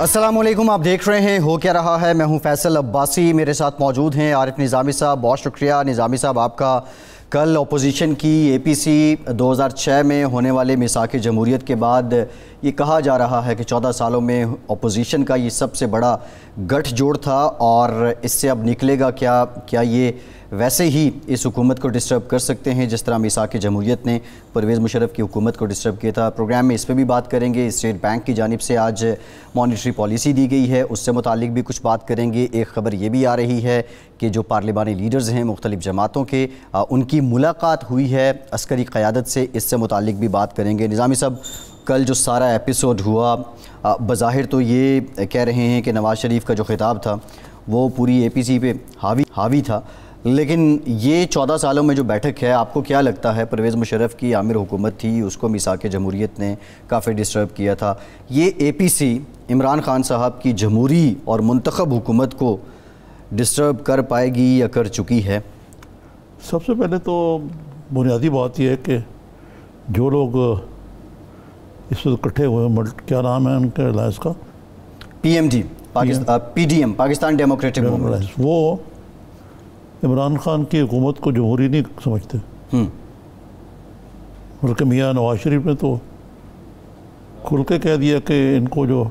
अस्सलामुअलैकुम, आप देख रहे हैं हो क्या रहा है। मैं हूं फैसल अब्बासी, मेरे साथ मौजूद हैं आरिफ निज़ामी साहब। बहुत शुक्रिया निज़ामी साहब आपका। कल अपोजिशन की एपीसी 2006 में होने वाले मिसाक जमहूरियत के बाद ये कहा जा रहा है कि 14 सालों में अपोजिशन का ये सबसे बड़ा गठजोड़ था और इससे अब निकलेगा क्या ये वैसे ही इस हुकूमत को डिस्टर्ब कर सकते हैं जिस तरह मिसाक जमहूरियत ने परवेज़ मुशर्रफ की हुकूमत को डिस्टर्ब किया था। प्रोग्राम में इस पर भी बात करेंगे। स्टेट बैंक की जानिब से आज मॉनिटरी पॉलिसी दी गई है, उससे मुतालिक भी कुछ बात करेंगे। एक ख़बर ये भी आ रही है कि जो पार्लिमानी लीडर्स हैं मुख्तलिफ़ जमातों के, उनकी मुलाकात हुई है अस्करी क़यादत से, इससे मुतालिक भी बात करेंगे। निज़ामी साहब, कल जो सारा एपिसोड हुआ, बज़ाहिर तो ये कह रहे हैं कि नवाज़ शरीफ का जो खिताब था वो पूरी एपीसी पे हावी था, लेकिन ये 14 सालों में जो बैठक है, आपको क्या लगता है? परवेज़ मुशर्रफ की आमिर हुकूमत थी, उसको मिसाक जमहूरियत ने काफ़ी डिस्टर्ब किया था। ये एपीसी इमरान खान साहब की जमहूरी और मुंतखब हुकूमत को डिस्टर्ब कर पाएगी या कर चुकी है? सबसे पहले तो बुनियादी बात यह है कि जो लोग इस वक्त इकट्ठे हुए हैं, क्या नाम है उनके अलायंस का, PMD, PDM, Pakistan democratic movement, वो इमरान खान की हुकूमत को जमहूरी नहीं समझते। बल्कि मियाँ नवाज शरीफ ने तो खुल के कह दिया कि इनको जो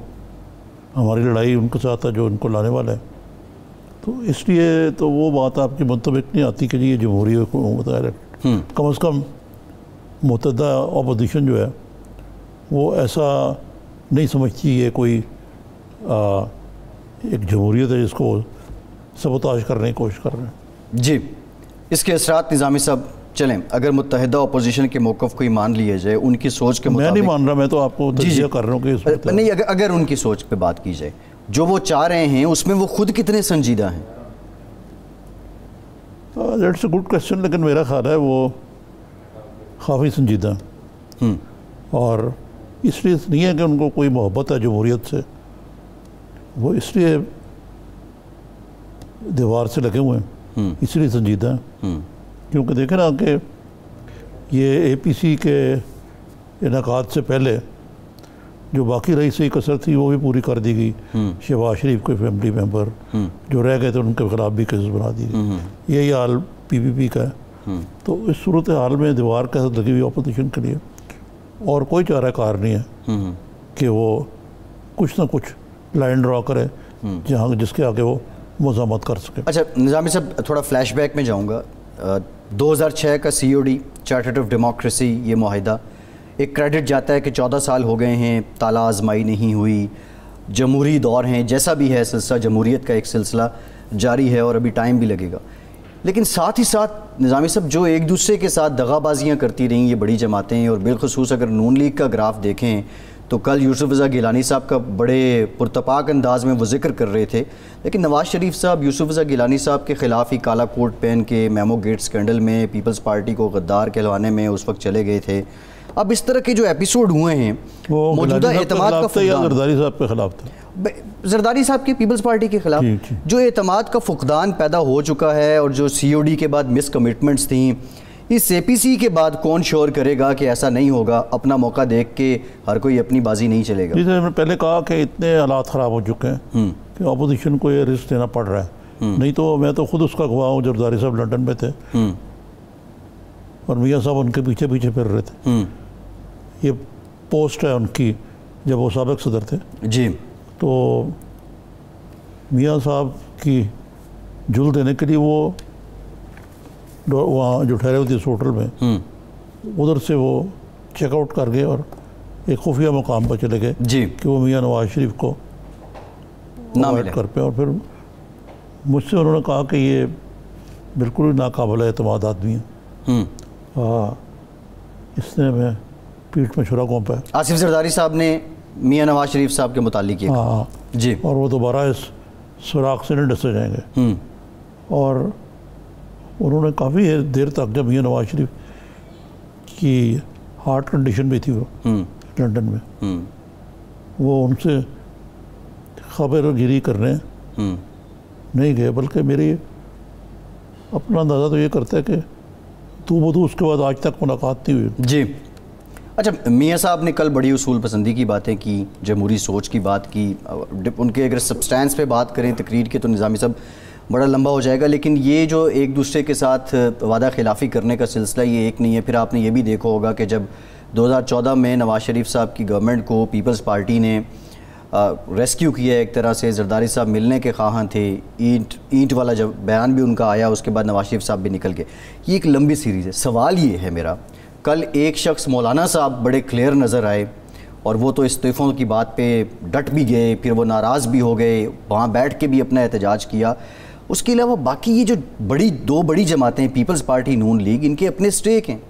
हमारी लड़ाई उनके साथ है, जो इनको लाने वाला है, तो इसलिए तो वो बात आपकी मुतबिक नहीं आती कि ये जमहूरी हुकूमत है। कम से कम मुतहदा अपोजिशन जो है वो ऐसा नहीं समझती ये कोई एक जमहूरियत है जिसको सबोताज करने की कोशिश कर रहे हैं। जी, इसके असरात निज़ामी साहब चलें, अगर मुत्तहिदा अपोजिशन के मौक़िफ़ को ही मान लिया जाए, उनकी सोच के मुताबिक, मैं नहीं मान रहा, मैं तो आपको तजज़िया कर रहा हूँ कि नहीं, अगर उनकी सोच पे बात की जाए, जो वो चाह रहे हैं उसमें वो खुद कितने संजीदा हैं? दैट्स अ गुड क्वेश्चन, लेकिन मेरा ख्याल है वो काफ़ी संजीदा और इसलिए नहीं है कि उनको कोई मोहब्बत है जमहूरियत से, वो इसलिए दीवार से लगे हुए हैं, इसलिए संजीदा है। क्योंकि देखें ना कि ये एपीसी के इनेकाद से पहले जो बाकी रही सही कसर थी वो भी पूरी कर दी गई। शहबाज शरीफ के फैमिली मेंबर जो रह गए थे उनके खिलाफ भी केसेस बना दी गई। यही हाल PPP का है। तो इस सूरत हाल में दीवार के साथ लगी हुई अपोजिशन के लिए और कोई चारा कार नहीं है कि वो कुछ ना कुछ लाइन ड्रा करे जहाँ जिसके आगे वो मज़ामत कर सके। अच्छा निज़ामी साहब, थोड़ा फ्लैशबैक में जाऊँगा। 2006 का COD, चार्टर ऑफ डेमोक्रेसी, ये माहिदा, एक क्रेडिट जाता है कि 14 साल हो गए हैं, ताला आजमाई नहीं हुई, जमहूरी दौर हैं, जैसा भी है सिलसिला जमहूरियत का एक सिलसिला जारी है और अभी टाइम भी लगेगा। लेकिन साथ ही साथ निज़ामी साहब, जो एक दूसरे के साथ दगाबाजियाँ करती रहीं ये बड़ी जमातें, और बिलखसूस अगर नून लीग का ग्राफ देखें तो कल यूसुफ रज़ा गिलानी साहब का बड़े पुरतपाक अंदाज में वो जिक्र कर रहे थे, लेकिन नवाज़ शरीफ साहब यूसुफ रज़ा गिलानी साहब के ख़िलाफ़ ही काला कोट पहन के मेमो गेट स्कैंडल में पीपल्स पार्टी को गद्दार कहलवाने में उस वक्त चले गए थे। अब इस तरह के जो एपिसोड हुए हैं, वो मौजूदा एतमाद का फुकदान, जरदारी साहब के खिलाफ था, जरदारी साहब की पीपल्स पार्टी के खिलाफ जो एतमाद का फुकदान पैदा हो चुका है और जो COD के बाद मिस कमिटमेंट्स थी, इस एपीसी के बाद कौन श्योर करेगा कि ऐसा नहीं होगा? अपना मौका देख के हर कोई अपनी बाजी नहीं चलेगा। जैसे मैंने पहले कहा कि इतने हालात ख़राब हो चुके हैं कि अपोजिशन को ये रिस्क लेना पड़ रहा है। नहीं तो मैं तो खुद उसका गवाह हूँ, जरदारी साहब लंदन में थे और मियाँ साहब उनके पीछे पीछे फिर रहे थे। ये पोस्ट है उनकी जब वो साबिक सदर थे जी। तो मियाँ साहब की जुल देने के लिए वो वहाँ जो ठहरे हुए थे होटल में, उधर से वो चेकआउट कर गए और एक खुफिया मुकाम पर चले गए जी कि वो मियाँ नवाज शरीफ को अवॉइड कर पे। और फिर मुझसे उन्होंने कहा कि ये बिल्कुल ही नाकाबिल एतमाद आदमी है, इसने मैं पीठ में छुरा घोंपा है। आसिफ जरदारी साहब ने मियाँ नवाज शरीफ साहब के मुतालिक जी, और वो दोबारा इस सुराख से नहीं डसे जाएंगे। और उन्होंने काफ़ी देर तक, जब मियाँ नवाज शरीफ की हार्ट कंडीशन भी थी वो लंदन में, वो उनसे खबरगिरी करने नहीं गए, बल्कि मेरी अपना अंदाज़ा तो ये करता है कि तू बधू उसके बाद आज तक मुलाकात नहीं हुई। जी, अच्छा, मियाँ साहब ने कल बड़ी उसूल पसंदी की बातें की, जमहूरी सोच की बात की, उनके अगर सब्सटेंस पे बात करें तकरीर के तो निज़ामी साहब बड़ा लंबा हो जाएगा, लेकिन ये जो एक दूसरे के साथ वादा खिलाफ़ी करने का सिलसिला ये एक नहीं है। फिर आपने ये भी देखा होगा कि जब 2014 में नवाज़ शरीफ साहब की गवर्नमेंट को पीपल्स पार्टी ने रेस्क्यू किया एक तरह से, जरदारी साहब मिलने के ख़्वाह थे, ईंट वाला जब बयान भी उनका आया, उसके बाद नवाज़ शरीफ साहब भी निकल गए। ये एक लंबी सीरीज़ है। सवाल ये है मेरा, कल एक शख्स मौलाना साहब बड़े क्लियर नज़र आए और वो तो इस्तीफ़ों की बात पे डट भी गए, फिर वो नाराज़ भी हो गए, वहाँ बैठ के भी अपना एहतजाज किया। उसके अलावा बाकी ये जो दो बड़ी जमातें, पीपल्स पार्टी, नून लीग, इनके अपने स्टेक हैं।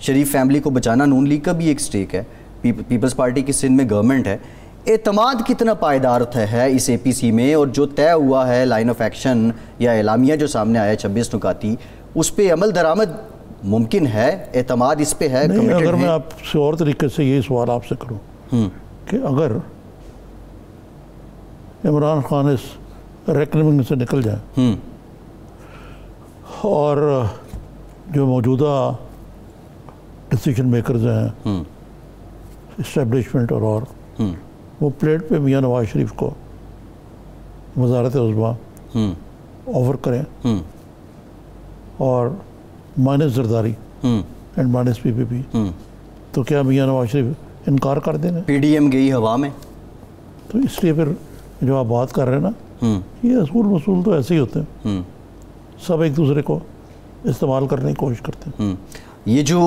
शरीफ फैमिली को बचाना नून लीग का भी एक स्टेक है। पीपल्स पार्टी की सिंध में गवर्नमेंट है। एतमाद कितना पायदार है इस APC में, और जो तय हुआ है लाइन ऑफ एक्शन या एलामिया जो सामने आया 26 नुकाती, उस पर अमल दरामद मुमकिन है? एतमाद इस पे है? नहीं, अगर मैं आपसे और तरीके से ये सवाल आपसे करूं कि अगर इमरान खान इस रेकनिंग से निकल जाए और जो मौजूदा डिसीजन मेकर्स हैं इस्टेब्लिशमेंट और वो प्लेट पे मियाँ नवाज शरीफ को वज़ारत उज़्मा ऑफ़र करें और minus Zardari and minus PPP, तो क्या मियाँ नवाज शरीफ इनकार कर देंगे? PDM गई हवा में। तो इसलिए फिर जो आप बात कर रहे हैं ना, ये असूल वसूल तो ऐसे ही होते हैं, सब एक दूसरे को इस्तेमाल करने की कोशिश करते हैं। ये जो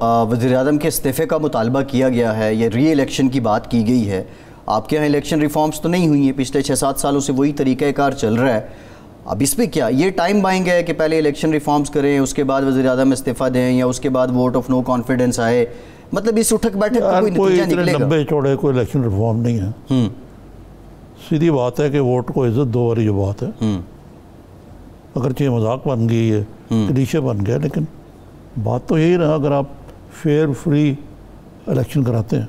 वज़ीर-ए-आज़म के इस्तीफ़े का मुतालबा किया गया है, ये री इलेक्शन की बात की गई है। आपके यहाँ इलेक्शन रिफॉर्म्स तो नहीं हुई हैं, पिछले 6-7 सालों से वही तरीक़ाकार चल रहा है। अब इस पर क्या ये टाइम बाइंग है कि पहले इलेक्शन रिफॉर्म्स करें, उसके बाद वज़ीर-ए-आज़म इस्तीफ़ा दें, या उसके बाद वोट ऑफ नो कॉन्फिडेंस आए? मतलब इस उठक बैठक का कोई नतीजा निकलेगा? लंबे चौड़े कोई इलेक्शन रिफॉर्म नहीं है। सीधी बात है कि वोट को इज्जत दो वाली जो बात है, अगरचे ये मजाक बन गई है, क्लीशे बन गया, लेकिन बात तो यही रहा, अगर आप फेयर फ्री इलेक्शन कराते हैं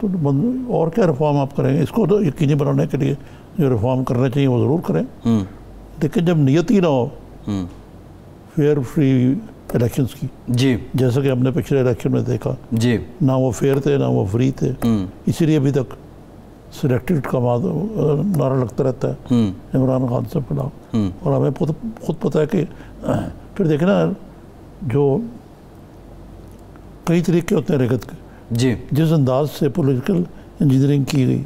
तो और क्या रिफॉर्म आप करेंगे? इसको तो यकीनी बनाने के लिए जो रिफॉर्म करने चाहिए वो ज़रूर करें, लेकिन जब नियत ही ना हो फेयर फ्री इलेक्शंस की, जी, जैसा कि हमने पिछले इलेक्शन में देखा, जी, ना वो फेयर थे ना वो फ्री थे, इसीलिए अभी तक सिलेक्टेड का नारा लगता रहता है इमरान खान से खिलाफ। और हमें खुद पता है कि फिर देखे ना, जो कई तरीके होते हैं रेगत के, जी, जिस अंदाज से पॉलिटिकल इंजीनियरिंग की गई,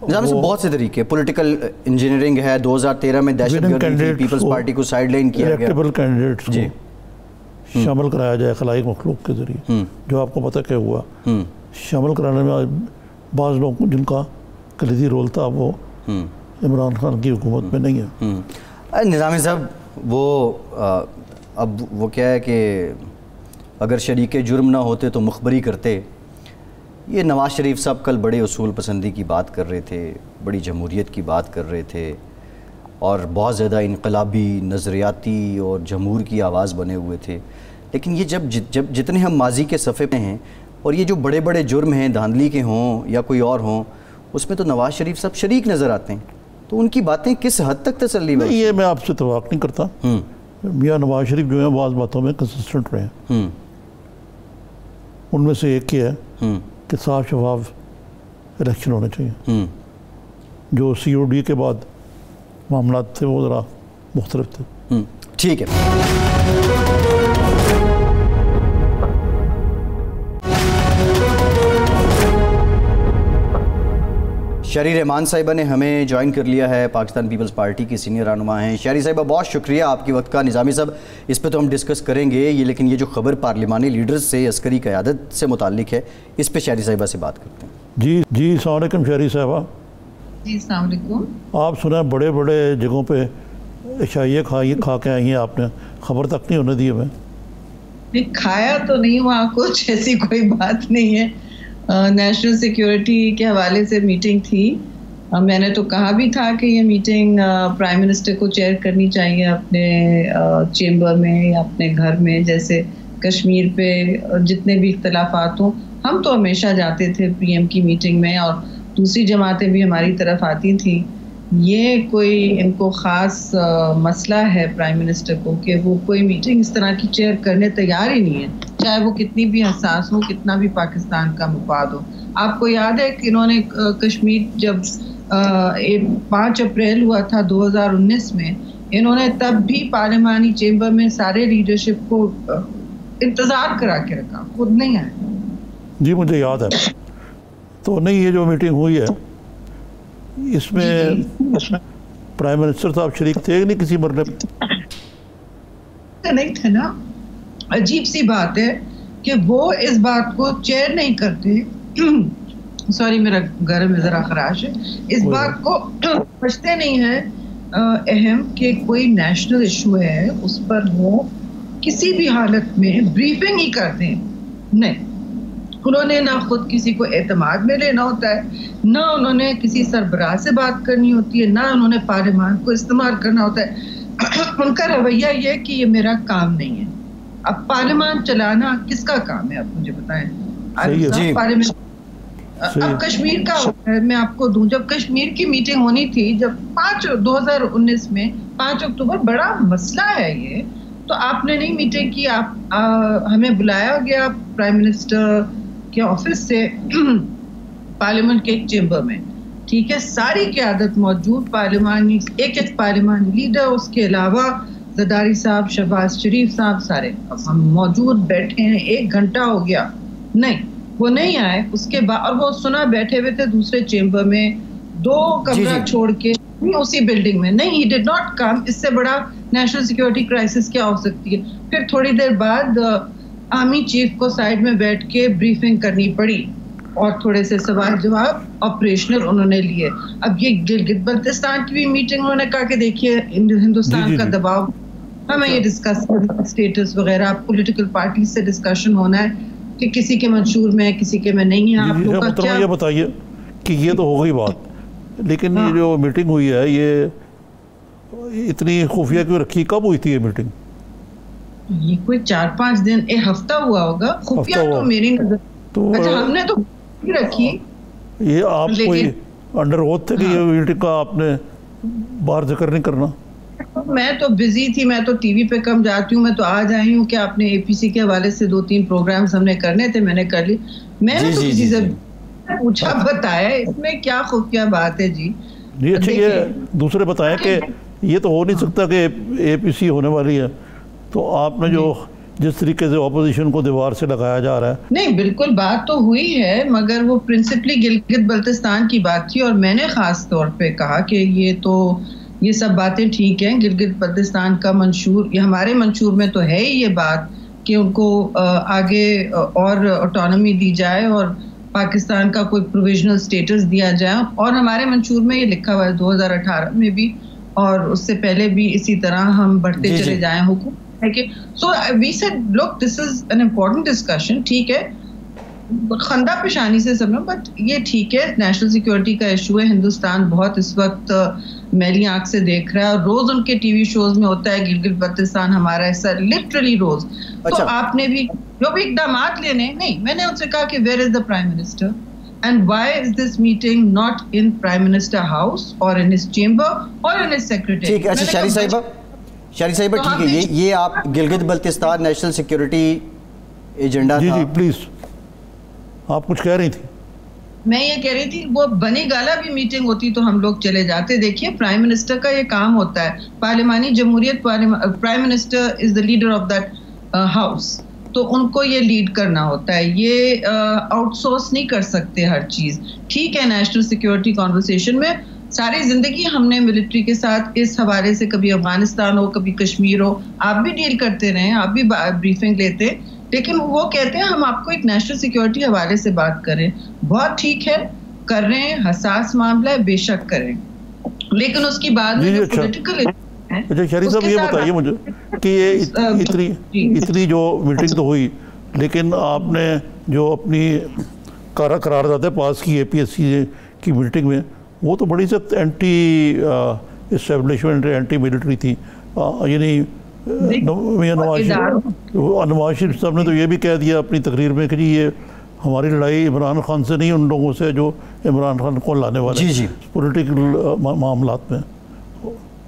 बहुत से तरीके पॉलिटिकल इंजीनियरिंग है। 2013 में दहशतगर्दी पीपल्स पार्टी को साइडलाइन किया गया, कैंडिडेट्स को शामिल कराया जाए खलाइक मखलूक के जरिए, जो आपको पता क्या हुआ, शामिल कराने में बाज़ लोग जिनका कलीदी रोल था वो इमरान खान की हुकूमत में नहीं है। निज़ामी साहब, वो अब वो क्या है कि अगर शरीके जुर्म ना होते तो मुखबरी करते। ये नवाज़ शरीफ साहब कल बड़े उसूल पसंदी की बात कर रहे थे, बड़ी जमहूरियत की बात कर रहे थे, और बहुत ज़्यादा इनकलाबी, नज़रियाती और जमहूर की आवाज़ बने हुए थे। लेकिन ये जब जितने हम माजी के सफ़े पे हैं, और ये जो बड़े बड़े जुर्म हैं, धांधली के हों या कोई और हों, उसमें तो नवाज़ शरीफ साहब शरीक नज़र आते हैं। तो उनकी बातें किस हद तक तसल्ली में? ये मैं आपसे तवक्कुह नहीं करता। मियाँ नवाज शरीफ जो है बाज़ बातों में कंसिस्टेंट रहे हैं। उनमें से एक ही है कि साफ शफाफ इलेक्शन होने चाहिए। जो COD के बाद मामला थे वो ज़रा मुख्तलिफ थे। ठीक है। शहरी रहमान साहिबा ने हमें ज्वाइन कर लिया है, पाकिस्तान पीपल्स पार्टी की सीनियर रहनुमा हैं। शहरी साहिबा, बहुत शुक्रिया आपके वक्त का। निज़ामी साहब, इस पे तो हम डिस्कस करेंगे ये, लेकिन ये जो खबर पार्लिमानी लीडर्स से अस्करी क़यादत से मुताल्लिक है, इस पे शहरी साहिबा से बात करते हैं। जी अस्सलाम वालेकुम शहरी साहिबा। जी अस्सलाम वालेकुम। आप सुना बड़े बड़े जगहों पे इशाइये खा के आई हैं, आपने खबर तक नहीं होने दी हमें। नहीं, खाया तो नहीं, वहाँ कुछ ऐसी कोई बात नहीं है। नेशनल सिक्योरिटी के हवाले से मीटिंग थी। मैंने तो कहा भी था कि ये मीटिंग प्राइम मिनिस्टर को चेयर करनी चाहिए अपने चेंबर में या अपने घर में, जैसे कश्मीर पे जितने भी इख्तलाफात हों। हम तो हमेशा जाते थे PM की मीटिंग में, और दूसरी जमातें भी हमारी तरफ आती थी। ये कोई इनको ख़ास मसला है प्राइम मिनिस्टर को कि वो कोई मीटिंग इस तरह की चेयर करने तैयार ही नहीं है, चाहे वो कितनी भी हसास हो, कितना भी पाकिस्तान का मुफाद हो। आपको याद है कि इन्होंने कश्मीर जब 5 अप्रैल हुआ था 2019 में, इन्होंने तब भी पार्लिमानी चेंबर में सारे लीडरशिप को इंतज़ार करा के रखा, खुद नहीं आए। जी मुझे याद है। तो नहीं, ये जो मीटिंग हुई है इसमें प्राइम मिनिस्टर साहब शरीक थे नहीं किसी मरने नहीं थे ना। अजीब सी बात है कि वो इस बात को चेयर नहीं करते। सॉरी, मेरा घर में जरा खराश है। इस बात को समझते नहीं है अहम कि कोई नेशनल इशू है, उस पर वो किसी भी हालत में ब्रीफिंग ही करते हैं। नहीं, उन्होंने ना खुद किसी को एतमाद में लेना होता है, ना उन्होंने किसी सरबराह से बात करनी होती है, ना उन्होंने पार्लियामान को इस्तेमाल करना होता है। उनका रवैया ये कि ये मेरा काम नहीं है। अब पार्लियामान चलाना किसका काम है, आप मुझे बताएं। पार्लियामेंट अब कश्मीर का मैं आपको दूं, जब कश्मीर की मीटिंग होनी थी, जब 2019 में 5 अक्टूबर, बड़ा मसला है ये, तो आपने नहीं मीटिंग की। हमें बुलाया गया प्राइम मिनिस्टर के ऑफिस से पार्लियामेंट के एक चेंबर में, ठीक है, सारी क़यादत मौजूद, पार्लियामानी एक पार्लियामानी लीडर, उसके अलावा जरदारी साहब, शहबाज शरीफ साहब, सारे अब हम मौजूद बैठे हैं। 1 घंटा हो गया, नहीं वो नहीं आए। उसके बाद और वो सुना बैठे हुए थे दूसरे चेंबर में, 2 कमरा छोड़ के उसी बिल्डिंग में, नहीं, ही डिड नॉट कम। इससे बड़ा नेशनल सिक्योरिटी क्राइसिस क्या हो सकती है। फिर थोड़ी देर बाद आर्मी चीफ को साइड में बैठ के ब्रीफिंग करनी पड़ी और थोड़े से सवाल जवाब ऑपरेशनल उन्होंने लिए। अब ये गिलगित बल्तिस्तान की भी मीटिंग उन्होंने कहा कि देखिए हिंदुस्तान का दबाव, हमें ये डिस्कस स्टेटस वगैरह, पॉलिटिकल पार्टी से डिस्कशन होना है कि किसी के मंशूर में है, किसी के में नहीं है। आप लोग का क्या, ये बताइए कि ये तो हो गई बात, लेकिन ये जो मीटिंग हुई है ये इतनी खुफिया क्यों रखी, कब हुई थी ये मीटिंग? ये कोई 4-5 दिन, 1 हफ्ता हुआ होगा। खुफिया तो मेरी नजर तो, अच्छा हमने तो रखी। ये आप कोई अंडर ओथ थे कि ये मीटिंग का आपने बाहर जिक्र नहीं करना? मैं तो बिजी थी, मैं तो टीवी पे कम जाती हूँ। मैं तो आज आई हूँ कि आपने एपीसी के हवाले से 2-3 प्रोग्राम्स हमने करने थे, मैंने कर ली। मैंने तो किसी से पूछा, बताया, इसमें क्या खुफिया बात है जी। जी अच्छा, ये दूसरे बताएं कि ये तो हो नहीं सकता कि एपीसी होने वाली है, तो आपने जो जिस तरीके से ऑपोजिशन को दीवार से लगाया जा रहा है। नहीं, बिल्कुल बात तो हुई है, मगर वो प्रिंसिपली गिलगित बल्तिस्तान की बात थी और मैंने खास तौर पे कहा कि ये सब बातें ठीक हैं, गिलगित बल्तिस्तान का मंशूर, ये हमारे मंशूर में तो है ही ये बात कि उनको आगे और ऑटोनॉमी दी जाए और पाकिस्तान का कोई प्रोविजनल स्टेटस दिया जाए। और हमारे मंशूर में ये लिखा हुआ है 2018 में भी, और उससे पहले भी इसी तरह हम बढ़ते चले जाएं हुकूम है कि। So we said look, this is an important discussion, ठीक है, खंदा पेशानी से समझो, बट ये ठीक है, नेशनल सिक्योरिटी का इशू है, हिंदुस्तान बहुत इस वक्त मैली आंख से देख रहा है और रोज उनके टीवी शोज में होता है गिलगित बल्तिस्तान हमारा हिस्सा, लिटरली रोज। तो आपने भी जो भी इकदामात लेने, नहीं, मैंने उनसे कहा कि where is the prime minister and why is this meeting not in prime minister house और इन हिज चेंबर और इन हिज सेक्रेटरी। ठीक है, अच्छा शारी साहिबा ठीक है, ये आप Gilgit Baltistan national security agenda ji please, आप कुछ कह रही थी? मैं ये कह रही थी, वो बनी गाला भी मीटिंग होती तो हम लोग चले जाते। देखिए, प्राइम मिनिस्टर का ये काम होता है, पार्लियामानी जमहूरियत, prime minister is the leader of that house, तो उनको ये लीड करना होता है, ये आउटसोर्स नहीं कर सकते हर चीज। ठीक है, नेशनल सिक्योरिटी कॉन्वर्सेशन में सारी जिंदगी हमने मिलिट्री के साथ इस हवाले से, कभी अफगानिस्तान हो, कभी कश्मीर हो, आप भी डील करते रहे, आप भी ब्रीफिंग लेते, लेकिन वो कहते हैं हम आपको एक नेशनल सिक्योरिटी हवाले से बात करें। बहुत ठीक है, कर रहे हैं, हसास मामला है, बेशक करें, लेकिन उसकी बाद में पॉलिटिकल अच्छा शरीफ साहब, ये बताइए मुझे कि ये इतनी जो मीटिंग तो हुई, लेकिन आपने जो अपनी करारदादें पास की APSC की मीटिंग में, वो तो बड़ी सख्त एंटी एस्टेब्लिशमेंट, एंटी मिलिट्री थी। यानी नवाज शरीफ साहब ने तो ये भी कह दिया अपनी तकरीर में कि जी ये हमारी लड़ाई इमरान खान से नहीं, उन लोगों से जो इमरान खान को लाने वाले पॉलिटिकल मामलात में।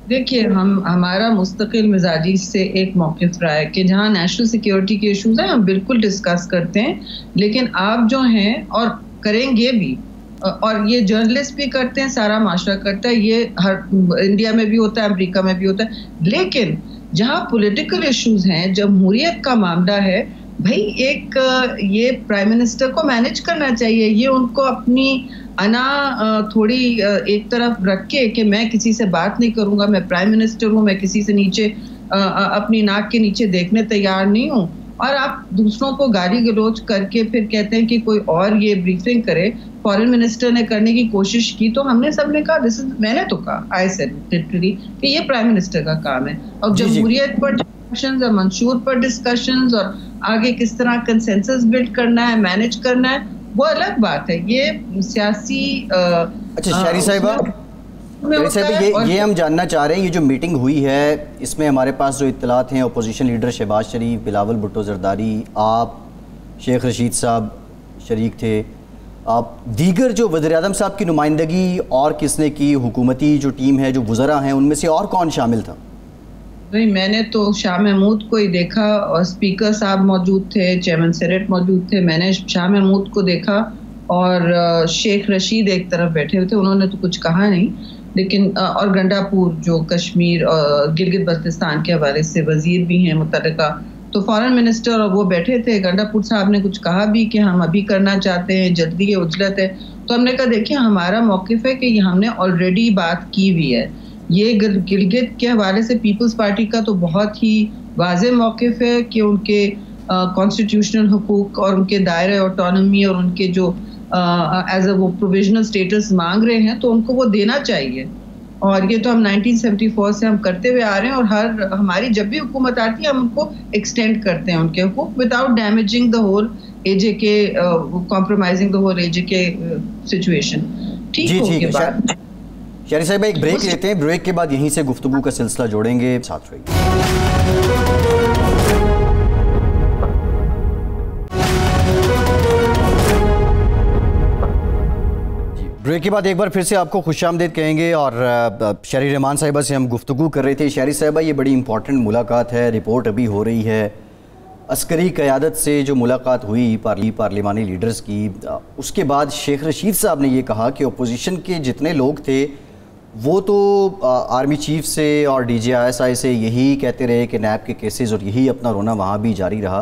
देखिए, हमारा मुस्तकिल मिजाजी से एक मौक़िफ़ रहा है कि जहाँ नेशनल सिक्योरिटी के इश्यूज़ हैं हम बिल्कुल डिस्कस करते हैं, लेकिन आप जो हैं और करेंगे भी, और ये जर्नलिस्ट भी करते हैं, सारा माशरा करता है, ये हर इंडिया में भी होता है, अमेरिका में भी होता है। लेकिन जहाँ पॉलिटिकल इश्यूज़ हैं, जमहूरियत का मामला है, भाई एक ये प्राइम मिनिस्टर को मैनेज करना चाहिए। ये उनको अपनी थोड़ी एक तरफ रख के कि मैं किसी से बात नहीं करूंगा, मैं प्राइम मिनिस्टर हूँ, मैं किसी से नीचे अपनी नाक के नीचे देखने तैयार नहीं हूँ, और आप दूसरों को गाली गलौज करके फिर कहते हैं कि कोई और ये ब्रीफिंग करे। फॉरेन मिनिस्टर ने करने की कोशिश की तो हमने सबने कहा, मैंने तो कहा, आई सेड लिटरली कि ये प्राइम मिनिस्टर का काम है। और जमहूरियत पर डिस्कशंस और मंशूर पर डिस्कशंस और आगे किस तरह कंसेंसस बिल्ड करना है, मैनेज करना है, वो अलग बात है। ये सियासी अच्छा शहरी साहिबा, ये हम जानना चाह रहे हैं, ये जो मीटिंग हुई है इसमें हमारे पास जो इत्तलात हैं, अपोजिशन लीडर शहबाज शरीफ, बिलावल भुट्टो जरदारी, आप, शेख रशीद साहब शरीक थे, आप दीगर जो वज़ीर-ए-आज़म साहब की नुमाइंदगी और किसने की, हुकूमती जो टीम है, जो वज़रा हैं, उनमें से और कौन शामिल था? नहीं, मैंने तो शाह महमूद को ही देखा, और स्पीकर साहब मौजूद थे, चेयरमैन सेनेट मौजूद थे, मैंने शाह महमूद को देखा, और शेख रशीद एक तरफ बैठे हुए थे, उन्होंने तो कुछ कहा नहीं, लेकिन और गंडापुर जो कश्मीर और गिलगित बल्तिस्तान के हवाले से वजीर भी हैं मुतल्लिका, तो फॉरेन मिनिस्टर और वो बैठे थे। गंडापुर साहब ने कुछ कहा भी कि हम अभी करना चाहते हैं, जल्दी है, उजलत है। तो हमने कहा देखिए, हमारा मौक़िफ़ है कि हमने ऑलरेडी बात की हुई है। ये गिलगित के हवाले से पीपल्स पार्टी का तो बहुत ही वाज़ेह मौक़िफ़ है कि उनके कॉन्स्टिट्यूशनल हुकूक और उनके दायरे ऑटोनॉमी और उनके जो एज अ वो प्रोविजनल स्टेटस मांग रहे हैं, तो उनको वो देना चाहिए। और ये तो हम 1974 से हम करते हुए आ रहे हैं, और हमारी जब भी हुकूमत आती है हम उनको एक्सटेंड करते हैं उनके हुकूक, without damaging the whole AJK, compromising the whole AJK situation. ठीक है शहरी साहब, एक ब्रेक लेते हैं, ब्रेक के बाद यहीं से गुफ्तगू का सिलसिला जोड़ेंगे, साथ रहिए। ब्रेक के बाद एक बार फिर से आपको खुशामदीद कहेंगे, और शहरी रहमान साहिबा से हम गुफ्तगू कर रहे थे। शहरी साहिबा, ये बड़ी इंपॉर्टेंट मुलाकात है, रिपोर्ट अभी हो रही है, अस्करी क़यादत से जो मुलाकात हुई पार्लिमानी लीडर्स की, उसके बाद शेख रशीद साहब ने ये कहा कि अपोजिशन के जितने लोग थे वो तो आर्मी चीफ से और DGISI से यही कहते रहे कि नैब के केसेस, और यही अपना रोना वहाँ भी जारी रहा।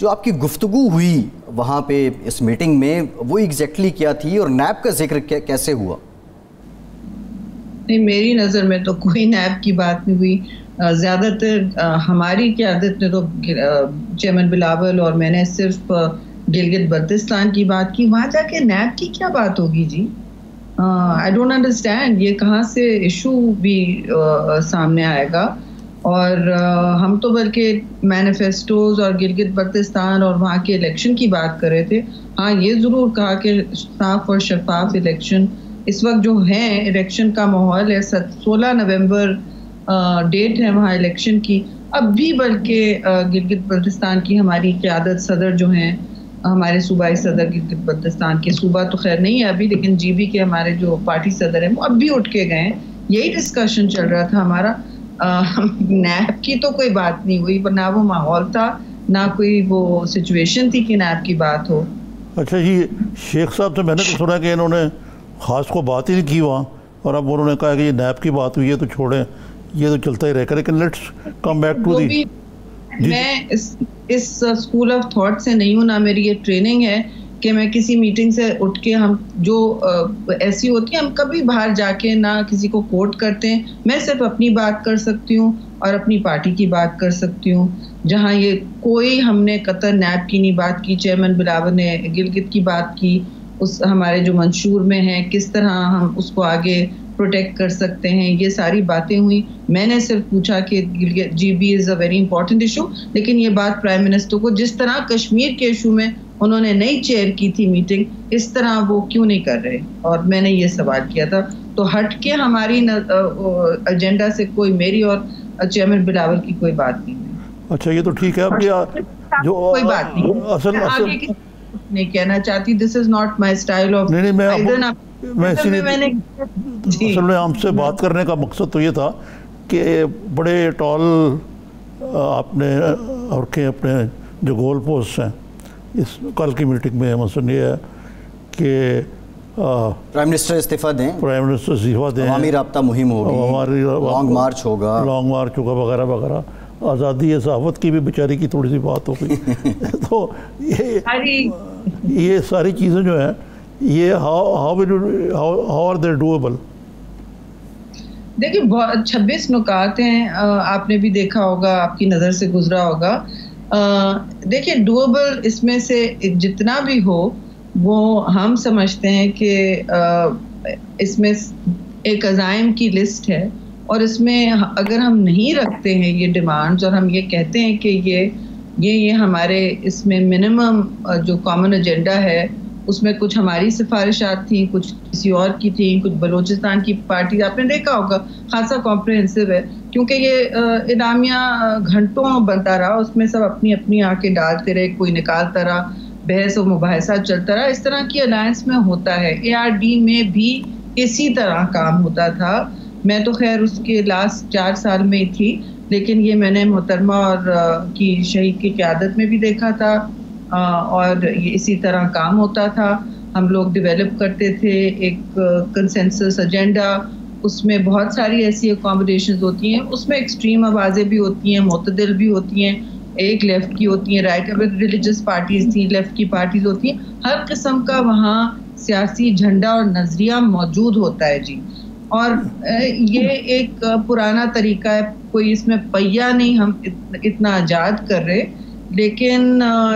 जो आपकी गुफ्तगू हुई वहाँ पे इस मीटिंग में, वो एग्जैक्टली क्या थी, और नैब का जिक्र कैसे हुआ? नहीं, मेरी नज़र में तो कोई नैब की बात नहीं हुई। ज़्यादातर हमारी क़यादत ने तो चेयरमैन बिलावल और मैंने सिर्फ गिलगित बल्तिस्तान की बात की। वहाँ जाके नैब की क्या बात होगी जी? आई डोंट अंडरस्टैंड, ये कहाँ से इशू भी सामने आएगा। और हम तो बल्कि मैनिफेस्टोज और गिलगित बल्तिस्तान और वहाँ के इलेक्शन की बात कर रहे थे। हाँ, ये ज़रूर कहा कि साफ और शफाफ इलेक्शन, इस वक्त जो है इलेक्शन का माहौल है, 16 नवंबर डेट है वहाँ इलेक्शन की। अब भी बल्कि गिलगित बल्तिस्तान की हमारी क़यादत, सदर जो हैं, हमारे सूबाई सदर गिलगित बल्तिस्तान के, सूबा तो खैर नहीं है अभी, लेकिन GB के हमारे जो पार्टी सदर हैं वो अब भी उठ के गए हैं। यही डिस्कशन चल रहा था हमारा। नैब की तो कोई बात नहीं हुई, ना वो माहौल था, ना कोई वो सिचुएशन थी कि नैब की बात हो। अच्छा जी, शेख साहब से मैंने तो सुना कि इन्होंने ख़ास को बात ही नहीं की वहाँ, और अब उन्होंने कहा कि ये नैब की बात हुई है तो छोड़ें, ये तो चलता ही रहेगा। लेकिन let's come back to the. मैं इस स्कूल ऑफ थॉट से नहीं हूँ, ना मेरी ये ट्रेनिंग है कि मैं किसी मीटिंग से उठ के, हम जो ऐसी होती है हम कभी बाहर जाके ना किसी को कोट करते हैं। मैं सिर्फ अपनी बात कर सकती हूँ और अपनी पार्टी की बात कर सकती हूँ। जहाँ ये कोई हमने कतर नैब की नहीं बात की, चेयरमैन बिलावल ने गिलगित की बात की, उस हमारे जो मंशूर में है किस तरह हम उसको आगे प्रोटेक्ट कर सकते हैं, ये सारी बातें हुई। मैंने सिर्फ पूछा कि GB is a very important issue, लेकिन ये बात प्राइम मिनिस्टर को, जिस तरह कश्मीर के इशू में उन्होंने नई चेयर की थी मीटिंग, इस तरह वो क्यों नहीं कर रहे, और मैंने ये सवाल किया था। तो हट के हमारी एजेंडा से कोई मेरी और चेयरमैन बिलावल की कोई बात नहीं है। अच्छा, ये तो ठीक है, आपकी जो कोई बात नहीं। असल नहीं कहना चाहती, this is not my style of. नहीं, मैं असल में हमसे बात करने का मकसद तो ये था कि बड़े टॉल आपने और के अपने जो गोल पोस्ट हैं इस कल की मीटिंग में मसलन ये है कि प्राइम मिनिस्टर इस्तीफा दें, अवामी राब्ता मुहिम होगी, हमारी लॉन्ग मार्च होगा वगैरह वगैरह, आज़ादी सहाफ़त की भी बेचारी की थोड़ी सी बात हो गई। तो ये सारी चीज़ें जो हैं ये हाउ आर दे डूएबल? देखिए 26 नुकात हैं, आपने भी देखा होगा, आपकी नज़र से गुजरा होगा। देखिए डूएबल इसमें से जितना भी हो वो हम समझते हैं कि इसमें एक अज़ाइम की लिस्ट है और इसमें अगर हम नहीं रखते हैं ये डिमांड्स और हम ये कहते हैं कि ये हमारे इसमें मिनिमम जो कॉमन एजेंडा है उसमें कुछ हमारी सिफारिशात थी, कुछ किसी और की थी, कुछ बलूचिस्तान की पार्टी, आपने देखा होगा खासा कॉम्प्रहेंसिव है क्योंकि ये इनामिया घंटों बनता रहा, उसमें सब अपनी अपनी आके डालते रहे, कोई निकालता रहा, बहस और मुबाहिसा चलता रहा। इस तरह की अलायंस में होता है, ARD में भी इसी तरह काम होता था। मैं तो खैर उसके लास्ट 4 साल में ही थी, लेकिन ये मैंने मोहतरमा और की शहीद की क़यादत में भी देखा था और ये इसी तरह काम होता था। हम लोग डेवलप करते थे एक कंसेंसस एजेंडा, उसमें बहुत सारी ऐसी अकोमोडेशंस होती हैं, उसमें एक्सट्रीम आवाज़ें भी होती हैं, मुतदिल भी होती हैं, एक लेफ़्ट की होती हैं, राइट रिलीजियस पार्टीज़ थी, लेफ़्ट की पार्टीज़ होती हैं, हर किस्म का वहाँ सियासी झंडा और नज़रिया मौजूद होता है जी। और ये एक पुराना तरीका है, कोई इसमें पहिया नहीं हम इतना आज़ाद कर रहे, लेकिन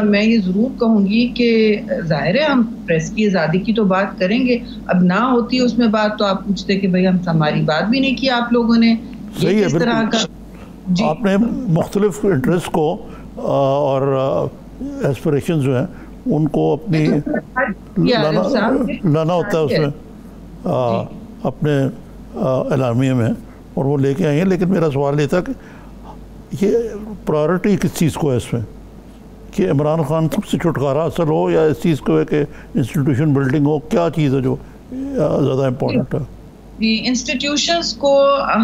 मैं ये ज़रूर कहूँगी कि ज़ाहिर है हम प्रेस की आज़ादी की तो बात करेंगे, अब ना होती उसमें बात तो आप पूछते कि भाई हम हमारी बात भी नहीं की आप लोगों ने। सही है, तरह का आपने मुख्तलिफ इंटरेस्ट को और एस्पिरेशन जो हैं उनको अपनी लाना होता है उसमें अपने एलामिया में, और वो लेके आए हैं। लेकिन मेरा सवाल ये था कि ये प्रायोरिटी किस चीज़ को है इसमें, कि इमरान खान से छुटकारा असल हो या इस चीज़ को है कि इंस्टीट्यूशन बिल्डिंग हो, क्या चीज़ है जो ज़्यादा इम्पोर्टेंट है? इंस्टीट्यूशंस को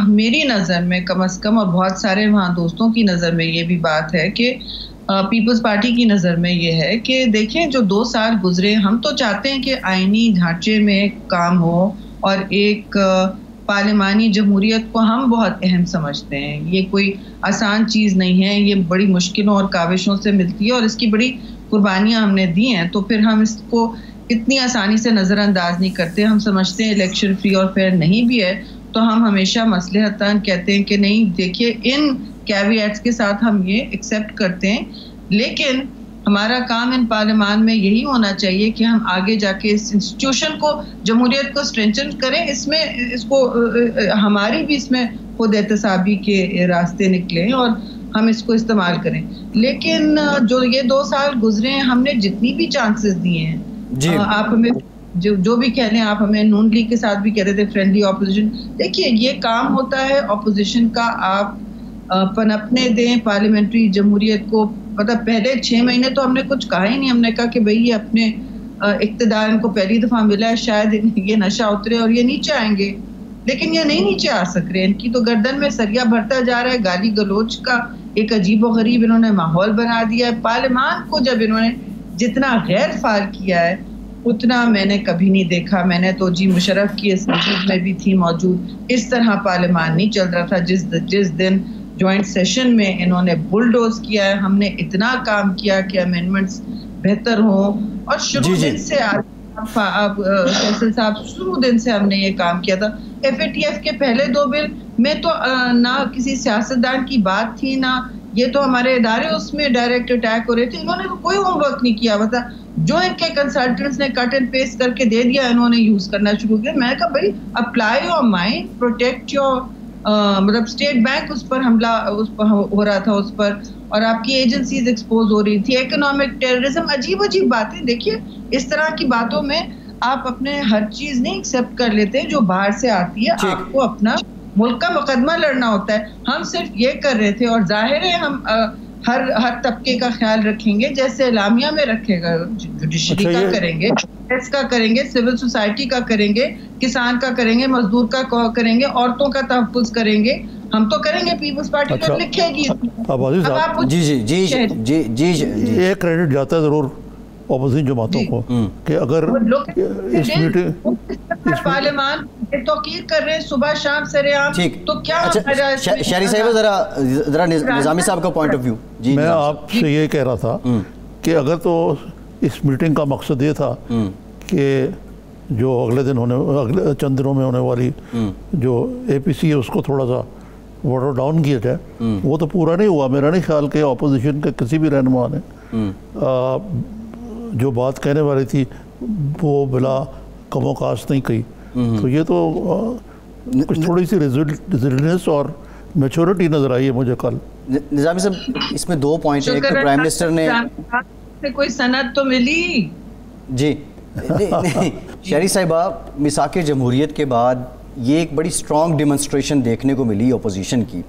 मेरी नज़र में कम अज़ कम, और बहुत सारे वहाँ दोस्तों की नज़र में ये भी बात है कि पीपल्स पार्टी की नज़र में ये है कि देखें जो 2 साल गुजरे, हम तो चाहते हैं कि आइनी ढांचे में काम हो और एक पार्लिमानी जमहूरियत को हम बहुत अहम समझते हैं। ये कोई आसान चीज़ नहीं है, ये बड़ी मुश्किलों और काविशों से मिलती है और इसकी बड़ी कुर्बानियाँ हमने दी हैं, तो फिर हम इसको इतनी आसानी से नज़रअंदाज नहीं करते। हम समझते हैं इलेक्शन फ्री और फेयर नहीं भी है, तो हम हमेशा मसलहतन कहते हैं कि नहीं, देखिए इन कैविएट्स के साथ हम ये एक्सेप्ट करते हैं, लेकिन हमारा काम इन पार्लियामान में यही होना चाहिए कि हम आगे जाके इस इंस्टीट्यूशन को, जमहूरियत को स्ट्रेंथन करें, इसमें इसको हमारी भी इसमें खुद एहतसाबी के रास्ते निकलें और हम इसको इस्तेमाल करें। लेकिन जो ये 2 साल गुजरे हैं, हमने जितनी भी चांसेस दिए हैं, आप हमें जो भी कह लें, आप हमें नून लीग के साथ भी कहते थे फ्रेंडली ऑपोजिशन, देखिए ये काम होता है ऑपोजिशन का, आप पनपने दें पार्लियामेंट्री जमहूरियत को। मतलब पहले 6 महीने तो हमने कुछ कहा ही नहीं, हमने कहा कि भाई ये अपने इक़्तिदार इनको पहली दफ़ा मिला है, शायद ये नशा उतरे और ये नीचे आएंगे, लेकिन ये नहीं नीचे आ सक रहे। इनकी तो गर्दन में सरिया भरता जा रहा है, गाली गलोच का एक अजीब व गरीब इन्होंने माहौल बना दिया है। पार्लियामान को जब इन्होंने जितना गैर फाल किया है उतना मैंने कभी नहीं देखा। मैंने तो जी मुशर्रफ की असेंबली में भी थी मौजूद, इस तरह पार्लियामान नहीं चल रहा था। जिस दिन जॉइंट सेशन में इन्होंने बुलडोज किया है, हमने इतना काम किया कि अमेंडमेंट्स बेहतर हों, और शुरू दिन से फैसल साहब शुरू दिन से हमने ये काम किया था। FATF के पहले 2 बिल में तो ना किसी सियासतदान की बात थी, ना ये तो हमारे इदारे उसमें डायरेक्ट अटैक हो रहे थे। इन्होंने तो कोई होमवर्क नहीं किया हुआ था, जो इनके कंसल्टेंट्स ने कट एंड पेस्ट करके दे दिया, इन्होंने यूज करना शुरू किया। मैंने कहा भाई apply your mind, protect your, मतलब स्टेट बैंक उस पर हमला उस पर हो रहा था उस पर, और आपकी एजेंसीज एक्सपोज हो रही थी, इकोनॉमिक टेररिज्म, अजीब अजीब बातें। देखिए इस तरह की बातों में आप अपने हर चीज नहीं एक्सेप्ट कर लेते जो बाहर से आती है, आपको अपना मुल्क का मुकदमा लड़ना होता है। हम सिर्फ ये कर रहे थे, और जाहिर है हम हर तबके का ख्याल रखेंगे, जैसे एलामिया में रखेगा, जुडिशरी का करेंगे, प्रेस का करेंगे, सिविल सोसाइटी का करेंगे, किसान का करेंगे, मजदूर का करेंगे, औरतों का तहफ़्फ़ुज़ करेंगे, हम तो करेंगे। पीपल्स पार्टी तो लिखेगी। अब जी जी जी जी जी जी ये क्रेडिट जाता है जरूर ऑपोजिशन जमातों को कि अगर इस मीटिंग पार्लियामान तौकीर कर रहे हैं सुबह शाम सरेआम, तो क्या? अच्छा शहरी साहिबा, जरा निजामी साहब का पॉइंट ऑफ व्यू। जी, मैं आपसे ये कह रहा था कि अगर तो इस मीटिंग का मकसद ये था कि जो अगले चंद दिनों में होने वाली जो APC है उसको थोड़ा सा वाटर डाउन किया जाए, वो तो पूरा नहीं हुआ। मेरा नहीं ख्याल कि ऑपोजिशन के किसी भी रहनुमा ने जो बात कहने वाली थी वो बिला कमो कास्ट नहीं कही। तो ये तो कुछ थोड़ी सी रेजिलियंस और मैच्योरिटी नजर आई है मुझे कल। निजामी साहब, इसमें 2 पॉइंट है। एक तो प्राइम मिनिस्टर ने कोई सनद तो मिली जी। शहरी साहिबा, मिसाक जमहूरियत के बाद ये एक बड़ी स्ट्रॉन्ग डिमॉन्स्ट्रेशन देखने को मिली अपोजिशन की।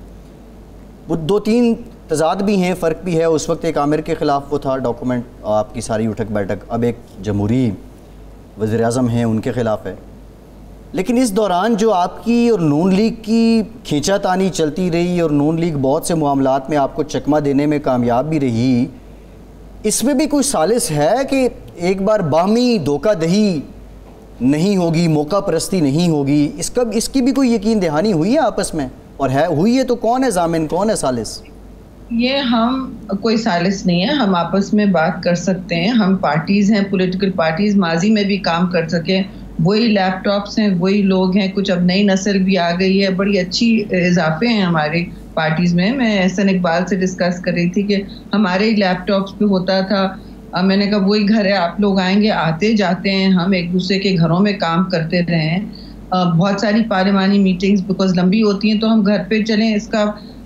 वो 2-3 तजाद भी हैं, फ़र्क भी है। उस वक्त एक आमिर के ख़िलाफ़ वो था डॉक्यूमेंट, आपकी सारी उठक बैठक। अब एक जमहूरी वज़ीर आज़म हैं, उनके ख़िलाफ़ है। लेकिन इस दौरान जो आपकी और नून लीग की खींचातानी चलती रही और नून लीग बहुत से मामलात में आपको चकमा देने में कामयाब भी रही, इसमें भी कोई सालिस है कि एक बार बाहमी धोखाधही नहीं होगी, मौका परस्ती नहीं होगी? इसकी भी कोई यकीन दहानी हुई है आपस में? और है हुई है तो कौन है जामिन, कौन है सालिस? ये हम कोई सालिस नहीं है, हम आपस में बात कर सकते हैं। हम पार्टीज़ हैं, पॉलिटिकल पार्टीज़ माजी में भी काम कर सके, वही लैपटॉप्स हैं, वही लोग हैं। कुछ अब नई नस्ल भी आ गई है, बड़ी अच्छी इजाफे हैं हमारी पार्टीज़ में। मैं एहसन इकबाल से डिस्कस कर रही थी कि हमारे ही लैपटॉप्स पे होता था। मैंने कहा वही घर है, आप लोग आएंगे, आते जाते हैं, हम एक दूसरे के घरों में काम करते रहे हैं। बहुत सारी पार्लियामानी मीटिंग्स बिकॉज लंबी होती हैं तो हम घर पे चलें, इसका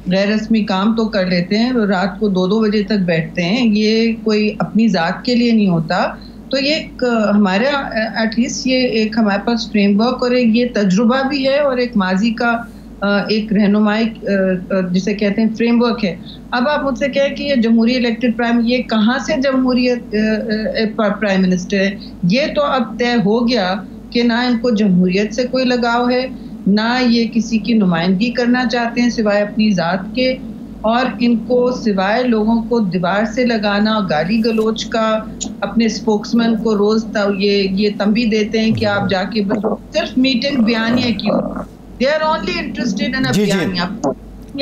गैर रस्मी काम तो कर लेते हैं, रात को 2-2 बजे तक बैठते हैं। ये कोई अपनी ज़ात के लिए नहीं होता। तो ये हमारे एटलीस्ट ये एक हमारे पास फ्रेमवर्क और एक ये तजुर्बा भी है और एक माजी का एक रहनुमाई जिसे कहते हैं फ्रेमवर्क है। अब आप मुझसे कहें कि ये जमहूरी इलेक्टेड प्राइम, ये कहाँ से जमहूरियत प्राइम मिनिस्टर है? ये तो अब तय हो गया कि ना इनको जमहूरियत से कोई लगाव है, ना ये किसी की नुमाइंदगी करना चाहते हैं सिवाय अपनी ज़ात के, और इनको सिवाय लोगों को दीवार से लगाना, गाली गलोच का, अपने स्पोक्समैन को रोज ये तंबी देते हैं कि आप जाके बस सिर्फ मीटिंग बयानिया की हो। They are only interested in बयानिया,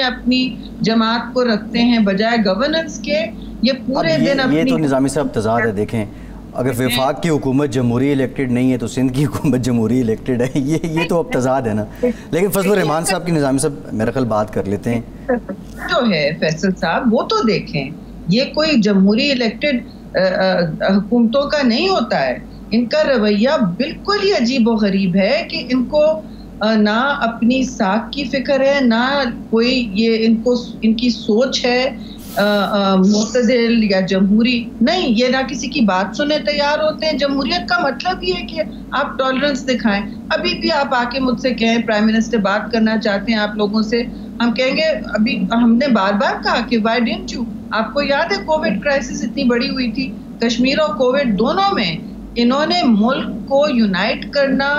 अपनी जमात को रखते हैं बजाय गवर्नेंस के। ये पूरे दिन अपनी, ये तो निजामी साहब तजाद है। देखें, अगर वफाक की हुकूमत जमहूरी इलेक्टेड नहीं है तो सिंध की हुकूमत जमहूरी इलेक्टेड है। ये तो अब तजाद है ना। लेकिन फजल रहमान साहब की निजामी साहब मेरा ख्याल बात कर लेते हैं। जो है फैसल साहब, वो तो देखें, ये कोई जमहूरी इलेक्टेड हुकूमतों का नहीं होता है। इनका रवैया बिल्कुल ही अजीब व गरीब है कि इनको ना अपनी साख की फिक्र है, ना कोई ये इनकी सोच है मुतदिल या जमहूरी नहीं। ये ना किसी की बात सुनने तैयार होते हैं। जमहूरियत का मतलब ये है कि आप टॉलरेंस दिखाएं। अभी भी आप आके मुझसे कहें प्राइम मिनिस्टर बात करना चाहते हैं आप लोगों से, हम कहेंगे अभी हमने बार बार कहा कि व्हाई डिडंट यू। आपको याद है कोविड क्राइसिस इतनी बड़ी हुई थी, कश्मीर और कोविड दोनों में इन्होंने मुल्क को यूनाइट करना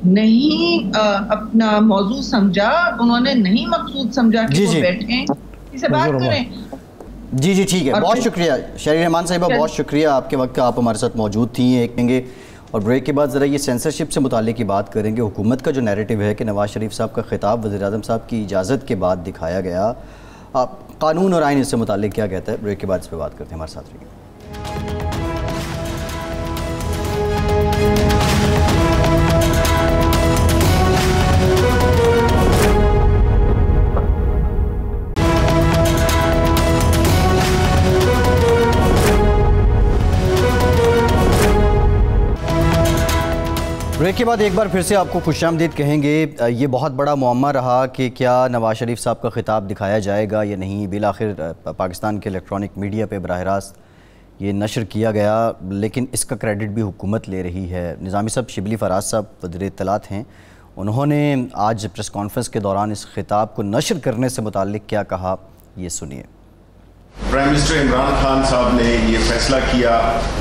नहीं अपना मौजू समझा, उन्होंने नहीं मकसूद समझा कि वो बैठें इसे बात करें। जी जी ठीक है, बहुत शुक्रिया शहरी रहमान साहिबा, बहुत शुक्रिया आपके वक्त का, आप हमारे साथ मौजूद थी। एक लेंगे और ब्रेक के बाद ज़रा ये सेंसरशिप से मुताल्लिक की बात करेंगे। हुकूमत का जो नैरेटिव है कि नवाज़ शरीफ साहब का खिताब वज़ीर आज़म साहब की इजाज़त के बाद दिखाया गया, आप कानून और आइन इससे मुताल्लिक क्या कहता है? ब्रेक के बाद इस पर बात करते हैं, हमारे साथ रहिए। ब्रेक के बाद एक बार फिर से आपको खुशामदीद कहेंगे। ये बहुत बड़ा मुअम्मा रहा कि क्या नवाज़ शरीफ साहब का खिताब दिखाया जाएगा या नहीं। बिलाखिर पाकिस्तान के इलेक्ट्रॉनिक मीडिया पे बराह रास्त ये नशर किया गया, लेकिन इसका क्रेडिट भी हुकूमत ले रही है। निज़ामी साहब, शिबली फराज साहब वज़ीर इत्तलात हैं, उन्होंने आज प्रेस कॉन्फ्रेंस के दौरान इस खिताब को नशर करने से मुताल्लिक क्या कहा, ये सुनिए। प्राइम मिनिस्टर इमरान खान साहब ने ये फैसला किया,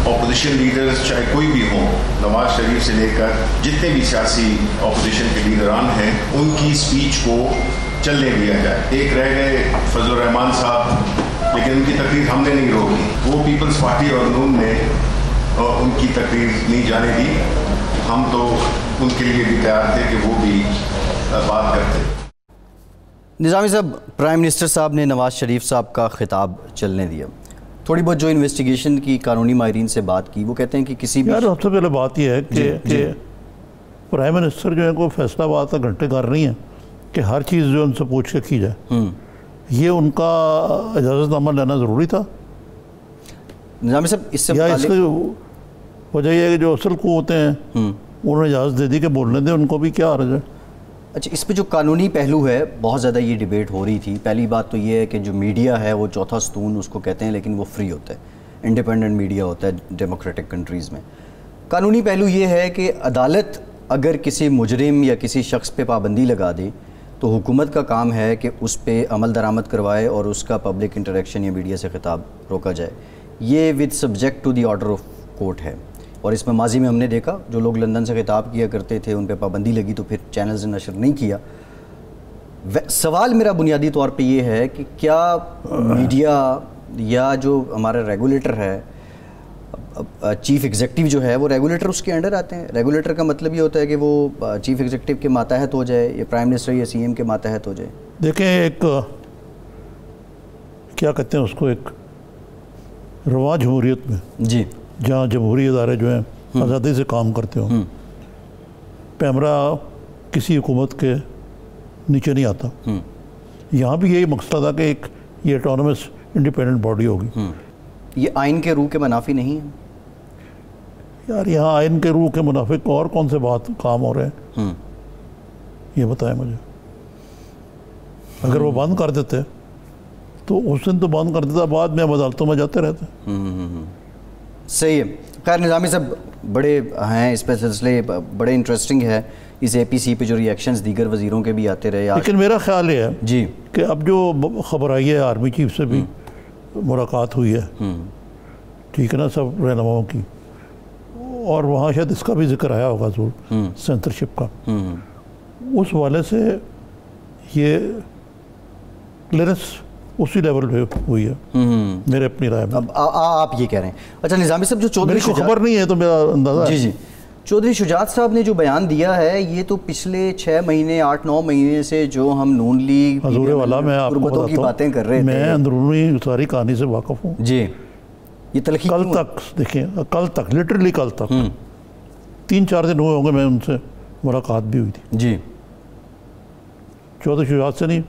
ऑपोजिशन लीडर्स चाहे कोई भी हो, नवाज शरीफ से लेकर जितने भी सियासी ऑपोजिशन के लीडरान हैं, उनकी स्पीच को चलने दिया जाए। एक रह गए फजलुर रहमान साहब, लेकिन उनकी तकरीर हमने नहीं रोकी। वो पीपल्स पार्टी और नून ने उनकी तकरीर नहीं जाने दी। हम तो उनके लिए भी तैयार थे कि वो भी बात करते। निज़ामी साहब, प्राइम मिनिस्टर साहब ने नवाज़ शरीफ साहब का खिताब चलने दिया। थोड़ी बहुत जो इन्वेस्टिगेशन की कानूनी माहिरीन से बात की, वो कहते हैं कि किसी भी यार सबसे पहले बात यह है कि प्राइम मिनिस्टर जो है को फैसला बात का घंटे कर रही हैं कि हर चीज़ जो उनसे पूछ के की जाए। ये उनका इजाज़तनामा लेना ज़रूरी था? निज़ामी साहब, इससे या इसकी वजह यह है कि जो असल को होते हैं उन्होंने इजाज़त दे दी कि बोलने दें, उनको भी क्या हर्ज है? अच्छा, इस पे जो कानूनी पहलू है, बहुत ज़्यादा ये डिबेट हो रही थी। पहली बात तो ये है कि जो मीडिया है वो चौथा स्तून उसको कहते हैं, लेकिन वो फ्री होता है, इंडिपेंडेंट मीडिया होता है डेमोक्रेटिक कंट्रीज़ में। कानूनी पहलू ये है कि अदालत अगर किसी मुजरिम या किसी शख्स पे पाबंदी लगा दे तो हुकूमत का काम है कि उस पर अमल दरामद करवाए और उसका पब्लिक इंटरेक्शन या मीडिया से खिताब रोका जाए। ये with subject to the order of court है। और इसमें माजी में हमने देखा जो लोग लंदन से खिताब किया करते थे उन पर पाबंदी लगी तो फिर चैनल्स ने नशर नहीं किया। सवाल मेरा बुनियादी तौर पे ये है कि क्या मीडिया या जो हमारा रेगुलेटर है, चीफ़ एग्जेक्टिव जो है, वो रेगुलेटर उसके अंडर आते हैं? रेगुलेटर का मतलब ये होता है कि वो चीफ़ एग्जेक्टिव के मातहत हो जाए या प्राइम मिनिस्टर या CM के मातहत हो जाए? देखें, एक क्या कहते हैं उसको, एक रवा जमहूरियत में जी, जहाँ जमहूरी इदारे जो हैं आज़ादी से काम करते हो, पैमरा किसी हुकूमत के नीचे नहीं आता। यहाँ भी यही मकसद था कि एक ये ऑटोनमस इंडिपेंडेंट बॉडी होगी। ये आइन के रूह के मुनाफी नहीं है? यार यहाँ आइन के रूह के मुनाफिक और कौन से बात काम हो रहे हैं, ये बताएं मुझे। अगर वो बंद कर देते तो उस दिन तो बंद कर देता, बाद में अदालतों में जाते रहते। सही है। खैर निज़ामी साहब बड़े हैं इस पे सिलसिले, बड़े इंटरेस्टिंग है इस APC पे जो रिएक्शंस दीगर वज़ीरों के भी आते रहे। लेकिन मेरा ख्याल ये है जी कि अब जो खबर आई है, आर्मी चीफ से भी मुलाकात हुई है, ठीक है ना, सब रहनुमाओं की, और वहाँ शायद इसका भी जिक्र आया होगा जरूर, सेंसरशिप का। उस वाले से ये क्लियरेंस उसी लेवल पे हुई है मेरे अपनी राय में। अब आप ये कह रहे हैं। अच्छा निज़ामी साहब, जो चौधरी खबर नहीं है तो मेरा अंदाज़ा जी जी चौधरी शुजात साहब ने जो बयान दिया है, ये तो पिछले 6 महीने 8-9 महीने से जो हम नून लीग हजूर वाला मैं आपको की बातें कर रहे थे, मैं अंदरूनी सारी कहानी से वाकिफ हूँ जी। ये तलखी कल तक देखिए, कल तक लिटरली कल तक 3-4 दिन हुए होंगे मैं उनसे मुलाकात भी हुई थी जी। चौधरी शुजात से नहीं,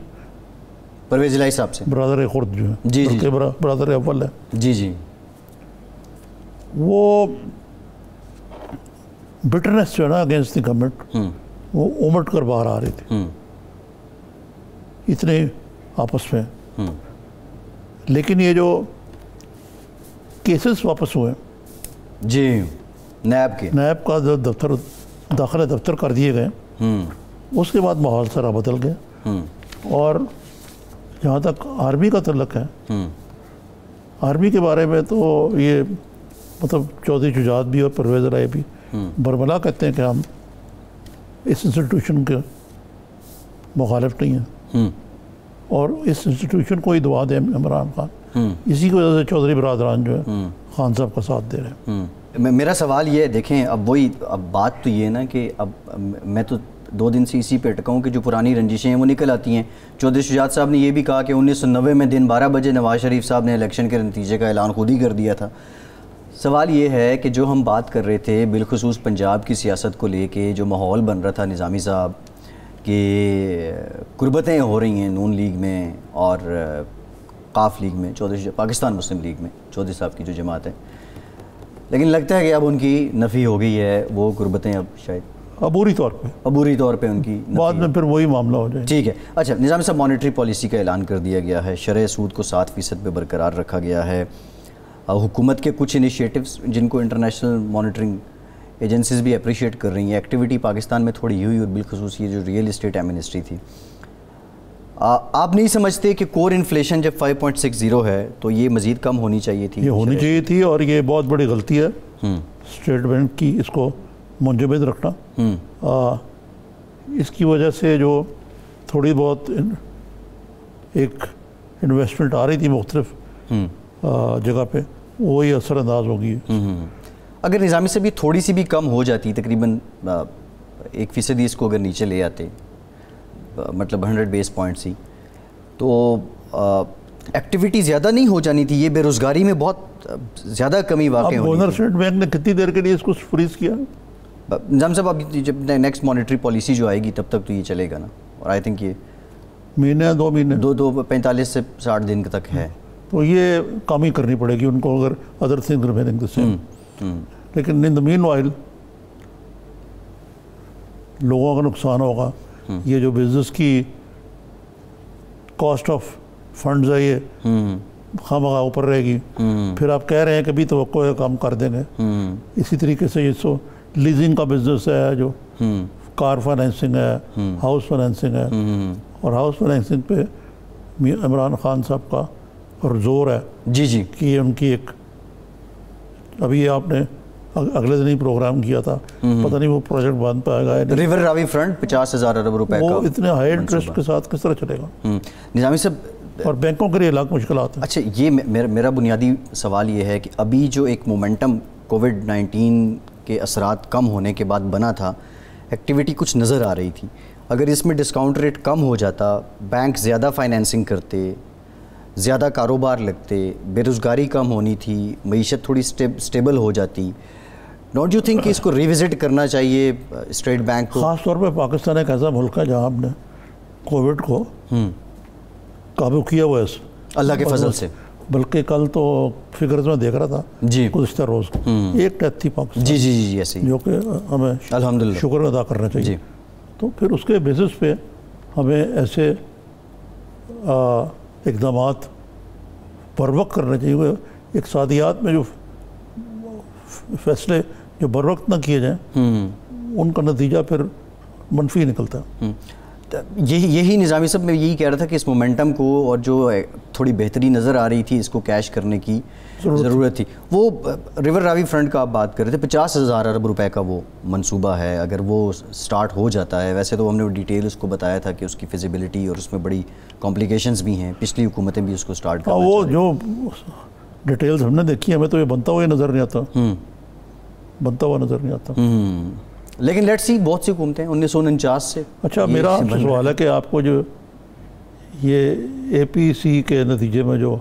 परवेज़ इलाही साहब से, ब्रदर खुर्द जो है जी जी, ब्रदर अव्वल है जी जी। वो बिटरनेस जो है ना अगेंस्ट द गवर्नमेंट, वो उमड़ कर बाहर आ रही थी इतने आपस में। लेकिन ये जो केसेस वापस हुए जी, नैब का जो दफ्तर दाखिला दफ्तर कर दिए गए, उसके बाद माहौल सारा बदल गया। और जहाँ तक आर्मी का तल्लक है, आर्मी के बारे में तो ये मतलब चौधरी शुजात भी और परवेज़ इलाही भी बरमला कहते हैं कि हम इस इंस्टीट्यूशन के मुखालिफ नहीं हैं और इस इंस्टीट्यूशन को ही दुआ दें इमरान खान। इसी की वजह से चौधरी बरादरान जो है खान साहब का साथ दे रहे हैं। मेरा सवाल ये है, देखें अब वही, अब बात तो ये ना कि अब मैं तो 2 दिन से इसी पे अटका हूँ कि जो पुरानी रंजिशें हैं वो निकल आती हैं। चौधरी शुजात साहब ने ये भी कहा कि 1990 में दिन 12 बजे नवाज़ शरीफ साहब ने इलेक्शन के नतीजे का ऐलान खुद ही कर दिया था। सवाल ये है कि जो हम बात कर रहे थे बिलखुसूस पंजाब की सियासत को लेके, जो माहौल बन रहा था निज़ामी साहब कि कुर्बतें हो रही हैं नून लीग में और काफ लीग में, पाकिस्तान मुस्लिम लीग में चौधरी साहब की जो जमात है, लेकिन लगता है कि अब उनकी नफ़ी हो गई है वो गुर्बतें, अब शायद अबूरी तौर पे उनकी बाद में फिर वही मामला हो जाए। ठीक है। अच्छा निज़ाम साहब, मॉनेटरी पॉलिसी का ऐलान कर दिया गया है, शरह सूद को 7% पे बरकरार रखा गया है। हुकूमत के कुछ इनिशिएटिव्स जिनको इंटरनेशनल मॉनिटरिंग एजेंसीज भी अप्रिशिएट कर रही हैं, एक्टिविटी पाकिस्तान में थोड़ी हुई और बिलखुसूस ये जो रियल इस्टेट एमिनिस्ट्री थी। आप नहीं समझते कि कोर इन्फ्लेशन जब 5.60 है तो ये मज़ीद कम होनी चाहिए थी? ये होनी चाहिए थी, और ये बहुत बड़ी गलती है स्टेट बैंक की इसको मुंजमद रखना। इसकी वजह से जो थोड़ी बहुत एक इन्वेस्टमेंट आ रही थी मुख्तलिफ जगह पे, वही असरअंदाज होगी। अगर निज़ामी से भी थोड़ी सी भी कम हो जाती, तकरीबन 1% इसको अगर नीचे ले आते, मतलब 100 बेस पॉइंट सी, तो एक्टिविटी ज़्यादा नहीं हो जानी थी? ये बेरोज़गारी में बहुत ज़्यादा कमी वाक़ई होनी थी। गवर्नर स्टेट बैंक ने कितनी देर के लिए इसको फ्रीज किया? निज़ाम साहब, अभी जब नेक्स्ट मॉनेटरी पॉलिसी जो आएगी तब तक तो ये चलेगा ना, और आई थिंक ये महीने 2 महीने 45 से 60 दिन तक है, तो ये काम ही करनी पड़ेगी उनको, अगर other things remaining the same. लेकिन इन द मीनवाइल लोगों का नुकसान होगा। ये जो बिजनेस की कॉस्ट ऑफ फंड्स है ये खामखा ऊपर रहेगी। फिर आप कह रहे हैं कि भी तवक्को है काम कर देंगे। इसी तरीके से ये सो लीजिंग का बिजनेस है, जो कार फाइनेंसिंग है, हाउस फाइनेंसिंग है, और हाउस फाइनेंसिंग पे इमरान खान साहब का और जोर है जी कि उनकी एक, अभी ये आपने अगले दिन ही प्रोग्राम किया था, पता नहीं वो प्रोजेक्ट बन पाएगा। रिवर रावी फ्रंट 50,000 अरब रुपए का, वो इतने हाई इंटरेस्ट के साथ किस तरह चलेगा? निज़ामी साहब, और बैंकों के लिए अलग मुश्किलात हैं। अच्छा, ये मेरा बुनियादी सवाल ये है कि अभी जो एक मोमेंटम कोविड-19 के असरात कम होने के बाद बना था, एक्टिविटी कुछ नज़र आ रही थी, अगर इसमें डिस्काउंट रेट कम हो जाता, बैंक ज़्यादा फाइनेंसिंग करते, ज़्यादा कारोबार लगते, बेरोज़गारी कम होनी थी, मईशत थोड़ी स्टेबल हो जाती, डोंट यू थिंक कि इसको रिविज़िट करना चाहिए स्टेट बैंक को? ख़ास तौर पे पाकिस्तान एक ऐसा मुल्क है जहाँ हमने कोविड को काबू किया हुआ है अल्लाह के फजल से। बल्कि कल तो फिगर्स में देख रहा था जी, गुज़िश्ता रोज़ एक डेथ थी पाकिस्तान, जी ऐसे, जो कि हमें अल्हम्दुलिल्लाह शुक्र अदा करना चाहिए जी। तो फिर उसके बेसिस पे हमें ऐसे इक़दामात बर वक्त करने चाहिए। इक़्तिसादियात में जो फैसले जो बर वक्त ना किए जाएँ, उनका नतीजा फिर मनफी निकलता है। यही निज़ामी साहब, मैं यही कह रहा था कि इस मोमेंटम को और जो थोड़ी बेहतरी नज़र आ रही थी, इसको कैश करने की ज़रूरत थी। वो रिवर रावी फ्रंट का आप बात कर रहे थे, 50,000 अरब रुपए का वो मंसूबा है, अगर वो स्टार्ट हो जाता है, वैसे तो हमने डिटेल उसको बताया था कि उसकी फिजिबिलिटी और उसमें बड़ी कॉम्प्लिकेशंस भी हैं, पिछली हुकूमतें भी उसको स्टार्ट करना वो जो डिटेल्स हमने देखी, हमें तो ये बनता हुआ नज़र नहीं आता, बनता हुआ नज़र नहीं आता। लेकिन लेट्स सी, बहुत सी हुकूमतें 1949 से। अच्छा, मेरा आपसे सवाल है कि आपको जो ये APC के नतीजे में जो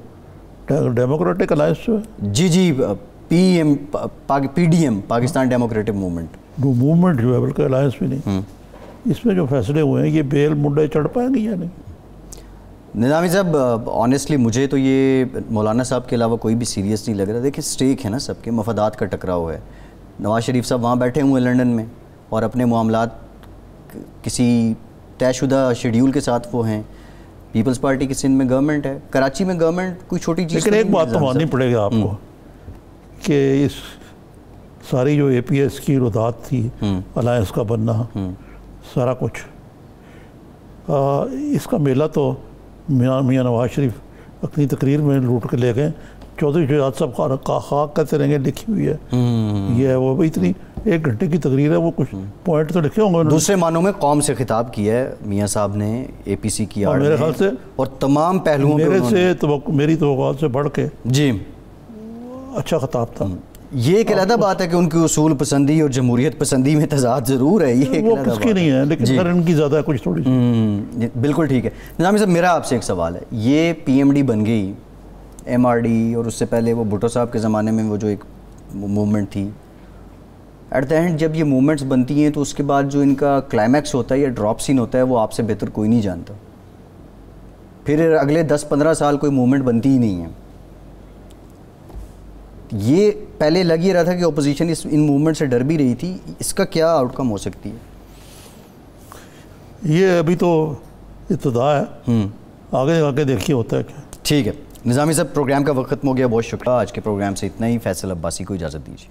डेमोक्रेटिक अलायंस जो है, जी PDM, पाकिस्तान डेमोक्रेटिक मूवमेंट जो है, बल्कि अलायंस भी नहीं, इसमें जो फैसले हुए हैं, ये बेल मुंडे चढ़ पाएंगे या नहीं? निज़ामी साहब, ऑनेस्टली मुझे तो ये मौलाना साहब के अलावा कोई भी सीरियस नहीं लग रहा। देखिए, स्टेक है ना, सबके मफादात का टकराव है। नवाज शरीफ साहब वहाँ बैठे हुए हैं लंदन में, और अपने मामलात किसी तयशुदा शेड्यूल के साथ वो हैं। पीपल्स पार्टी की सिंध में गवर्नमेंट है, कराची में गवर्नमेंट कोई छोटी चीज़। लेकिन एक बात तो माननी पड़ेगी आपको कि इस सारी जो APS की रुदात थी, अलायंस का बनना, सारा कुछ, इसका मेला तो मियाँ नवाज शरीफ अपनी तकरीर में लूट के ले गए। चौधरी शुजात साहब खाक कहते रहेंगे लिखी हुई है, ये है वो, इतनी 1 घंटे की तकरीर है, वो कुछ पॉइंट तो लिखे होंगे। दूसरे मानों में कौम से खिताब किया है मियाँ साहब ने APC की आड़ में, मेरे ख्याल से, और तमाम पहलुओं मेरी तवक्कुआत से बढ़ के जी अच्छा खिताब था। ये एक अलग बात है कि उनकी उसूल पसंदी और जमहूरियत पसंदी में तजाद ज़रूर है, ये वो किसकी नहीं है, लेकिन सर इनकी ज़्यादा है कुछ थोड़ी। बिल्कुल ठीक है। निज़ामी साहब, मेरा आपसे एक सवाल है, ये PMD बन गई, MRD, और उससे पहले वो भुट्टो साहब के ज़माने में वो जो एक मूवमेंट थी, एट द एंड जब ये मूवमेंट्स बनती हैं तो उसके बाद जो इनका क्लाइमैक्स होता है या ड्रॉप सीन होता है, वो आपसे बेहतर कोई नहीं जानता। फिर अगले 10-15 साल कोई मूवमेंट बनती ही नहीं है। ये पहले लग ही रहा था कि ओपोजिशन इन मूवमेंट से डर भी रही थी, इसका क्या आउटकम हो सकती है? ये अभी तो इब्तिदा है, आगे आगे देखिए होता है क्या। ठीक है निज़ामी साहब, प्रोग्राम का वक्त खत्म हो गया, बहुत शुक्रिया। आज के प्रोग्राम से इतना ही। फैसल अब्बासी को इजाज़त दीजिए।